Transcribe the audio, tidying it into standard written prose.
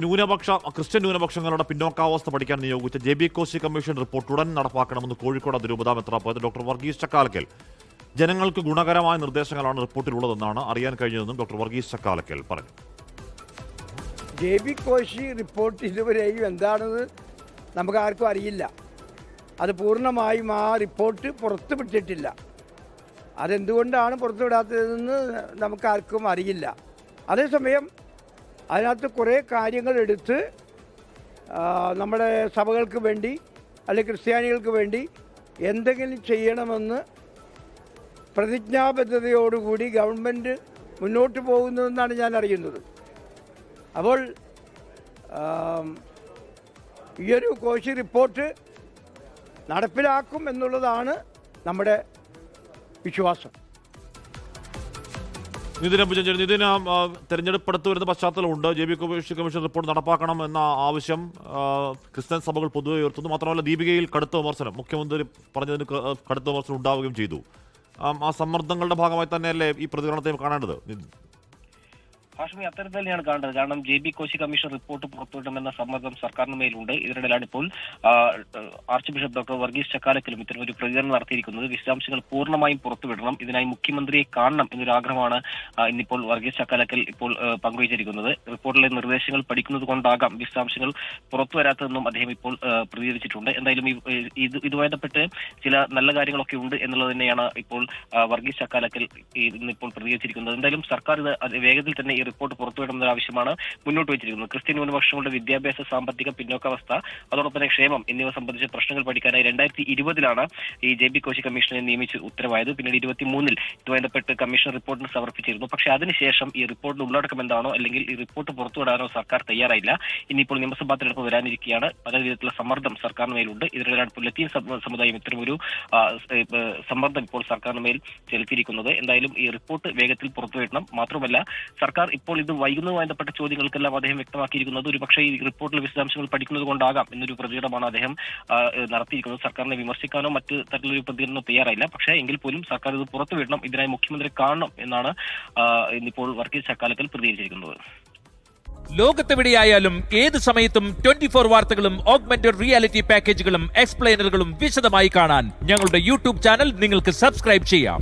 Christian ന്യൂനപക്ഷങ്ങളുടെ പിന്നോക്കാവസ്ഥ പഠിക്കാൻ നിയോഗിച്ച JB Koshy commission report ഉടൻ നടപ്പാക്കണമെന്ന് കോഴിക്കോട് അതിരൂപതാ മെത്രാപ്പോലീത്ത ഡോക്ടർ വർഗീസ് ചക്കാലക്കൽ. ജനങ്ങൾക്ക് ഗുണകരമായ നിർദ്ദേശങ്ങളാണ് റിപ്പോർട്ടിലുള്ളതെന്നാണ് അറിയാൻ കഴിഞ്ഞതെന്നും ഡോക്ടർ വർഗീസ് ചക്കാലക്കൽ പറഞ്ഞു. JB കോശി റിപ്പോർട്ട് ഇതുവരെയും എന്താണെന്ന് നമുക്ക് ആർക്കും അറിയില്ല. അത് പൂർണ്ണമായും ആ റിപ്പോർട്ട് പുറത്തുവിട്ടിട്ടില്ല. അതെന്തുകൊണ്ടാണ് പുറത്തുവിടാത്തതെന്ന് നമുക്കാർക്കും അറിയില്ല. അതേസമയം അതിനകത്ത് കുറേ കാര്യങ്ങൾ എടുത്ത് നമ്മുടെ സഭകൾക്ക് വേണ്ടി അല്ലെങ്കിൽ ക്രിസ്ത്യാനികൾക്ക് വേണ്ടി എന്തെങ്കിലും ചെയ്യണമെന്ന് പ്രതിജ്ഞാബദ്ധതയോടുകൂടി ഗവൺമെൻറ് മുന്നോട്ട് പോകുന്നതെന്നാണ് ഞാൻ അറിയുന്നത്. അപ്പോൾ ഈയൊരു കോശി റിപ്പോർട്ട് നടപ്പിലാക്കും എന്നുള്ളതാണ് നമ്മുടെ വിശ്വാസം. തെരഞ്ഞെടുപ്പ് അടുത്ത് വരുന്ന പശ്ചാത്തലമുണ്ട്. JB കോശി കമ്മീഷൻ റിപ്പോർട്ട് നടപ്പാക്കണം എന്ന ആവശ്യം ക്രിസ്ത്യൻ സഭകൾ പൊതുവെ ഉയർത്തുന്നു. മാത്രമല്ല ദീപികയിൽ കടുത്ത വിമർശനം, മുഖ്യമന്ത്രി പറഞ്ഞതിന് കടുത്ത വിമർശനം ഉണ്ടാവുകയും ചെയ്തു. ആ സമ്മർദ്ദങ്ങളുടെ ഭാഗമായി തന്നെയല്ലേ ഈ പ്രതികരണത്തെ കാണേണ്ടത്? ഹാഷ്മി, അത്തരത്തിൽ തന്നെയാണ് കാണേണ്ടത്. കാരണം JB കോശി കമ്മീഷൻ റിപ്പോർട്ട് പുറത്തുവിടണമെന്ന സമ്മർദ്ദം സർക്കാരിന് മേലുണ്ട്. ഇതിനിടയിലാണ് ഇപ്പോൾ ആർച്ച് ബിഷപ്പ് ഡോക്ടർ വർഗീസ് ചക്കാലക്കലും ഇത്തരം ഒരു പ്രതികരണം നടത്തിയിരിക്കുന്നത്. വിശദാംശങ്ങൾ പൂർണ്ണമായും പുറത്തുവിടണം, ഇതിനായി മുഖ്യമന്ത്രിയെ കാണണം എന്നൊരു ആഗ്രഹമാണ് ഇന്നിപ്പോൾ വർഗീസ് ചക്കാലക്കൽ ഇപ്പോൾ പങ്കുവച്ചിരിക്കുന്നത്. റിപ്പോർട്ടിലെ നിർദ്ദേശങ്ങൾ പഠിക്കുന്നത് കൊണ്ടാകാം വിശദാംശങ്ങൾ പുറത്തു വരാത്തതെന്നും അദ്ദേഹം ഇപ്പോൾ പ്രതികരിച്ചിട്ടുണ്ട്. എന്തായാലും ഇതുമായി ബന്ധപ്പെട്ട് ചില നല്ല കാര്യങ്ങളൊക്കെ ഉണ്ട് എന്നുള്ളത് തന്നെയാണ് ഇപ്പോൾ വർഗീസ് ചക്കാലക്കൽ ഇന്നിപ്പോൾ പ്രതികരിച്ചിരിക്കുന്നത്. എന്തായാലും സർക്കാർ ഇത് വേഗത്തിൽ തന്നെ ഈ റിപ്പോർട്ട് പുറത്തുവിടുന്ന ആവശ്യമാണ് മുന്നോട്ട് വെച്ചിരിക്കുന്നത്. ക്രിസ്ത്യൻ ന്യൂനപക്ഷങ്ങളുടെ വിദ്യാഭ്യാസ, സാമ്പത്തിക പിന്നോക്കാവസ്ഥ, അതോടൊപ്പം തന്നെ ക്ഷേമം എന്നിവ സംബന്ധിച്ച പ്രശ്നങ്ങൾ പഠിക്കാനായി 2020 ഈ JB കോശി കമ്മീഷനെ നിയമിച്ച് ഉത്തരവായത്. പിന്നീട് 2023 ഇതുമായി ബന്ധപ്പെട്ട് കമ്മീഷൻ റിപ്പോർട്ടിന് സമർപ്പിച്ചിരുന്നു. പക്ഷേ അതിനുശേഷം ഈ റിപ്പോർട്ടിന്റെ ഉള്ളടക്കം എന്താണോ അല്ലെങ്കിൽ ഈ റിപ്പോർട്ട് പുറത്തുവിടാനോ സർക്കാർ തയ്യാറായില്ല. ഇനിയിപ്പോൾ നിയമസഭാ തെരഞ്ഞെടുപ്പ് വരാനിരിക്കുകയാണ്. പല വിധത്തിലുള്ള സമ്മർദ്ദം സർക്കാരിന് മേലുണ്ട്. ഇതിനിടെയാണ് ഇപ്പോൾ ലത്തീൻ സമുദായം ഇത്തരമൊരു സമ്മർദ്ദം ഇപ്പോൾ സർക്കാരിന് മേൽ ചെലുത്തിയിരിക്കുന്നത്. എന്തായാലും ഈ റിപ്പോർട്ട് വേഗത്തിൽ പുറത്തുവിടണം. മാത്രമല്ല സർക്കാർ ഇപ്പോൾ ഇത് വൈകുന്നതുമായി ബന്ധപ്പെട്ട ചോദ്യങ്ങൾക്കെല്ലാം അദ്ദേഹം വ്യക്തമാക്കിയിരിക്കുന്നത് ഒരുപക്ഷേ ഈ റിപ്പോർട്ടിലെ വിശദാംശങ്ങൾ പഠിക്കുന്നത് കൊണ്ടാകാം എന്നൊരു പ്രതികരണമാണ് അദ്ദേഹം നടത്തിയിരിക്കുന്നത്. സർക്കാരിനെ വിമർശിക്കാനോ മറ്റ് തരത്തിലൊരു പ്രതികരണമോ തയ്യാറായില്ല. പക്ഷേ എങ്കിൽ പോലും സർക്കാർ ഇത് പുറത്തുവിടണം, ഇതിനായി മുഖ്യമന്ത്രി കാണണം എന്നാണ് ഇന്നിപ്പോൾ വർഗീസ് ചക്കാലക്കൽ പ്രതികരിച്ചിരിക്കുന്നത്. ലോകത്തെവിടെയായാലും ഏത് സമയത്തും 24 വാർത്തകളും ഓഗ്മെന്റഡ് റിയാലിറ്റി പാക്കേജുകളും എക്സ്പ്ലെയിനറുകളും വിശദമായി കാണാൻ ഞങ്ങളുടെ YouTube ചാനൽ നിങ്ങൾക്ക് സബ്സ്ക്രൈബ് ചെയ്യാം.